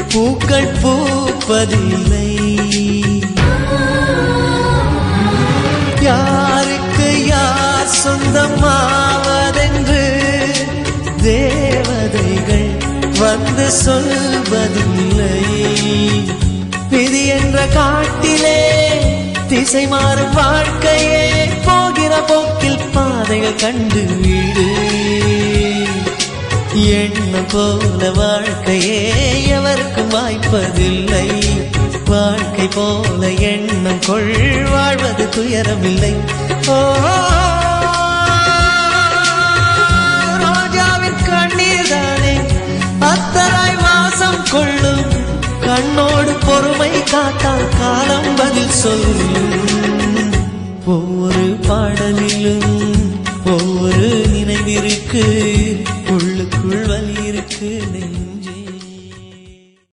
பூக்கள் பூப்பதில்லை. யாருக்கு யார் சொந்தமாவதென்று தேவதைகள் வந்து சொல்வதில்லை. விதி என்ற காட்டிலே திசை மாறும் வாழ்க்கையே போகிற போக்கில் பாதைகள் கண்டு வீடு. எண்ணம் போல வாழ்க்கையே எவருக்கும் வாய்ப்பதில்லை. வாழ்க்கை போல எண்ணம் கொள் வாழ்வது துயரமில்லை. ஓ ரோஜாவின் கண்ணீர் தானே அத்தராய் வாசம் கொள்ளும். கண்ணோடு பொறுமை காத்தால் காலம் பதில் சொல்லும். ஒவ்வொரு பாடலிலும் ஒவ்வொரு நினைவிற்கு உள்ளுக்குள் வலி இருக்கு.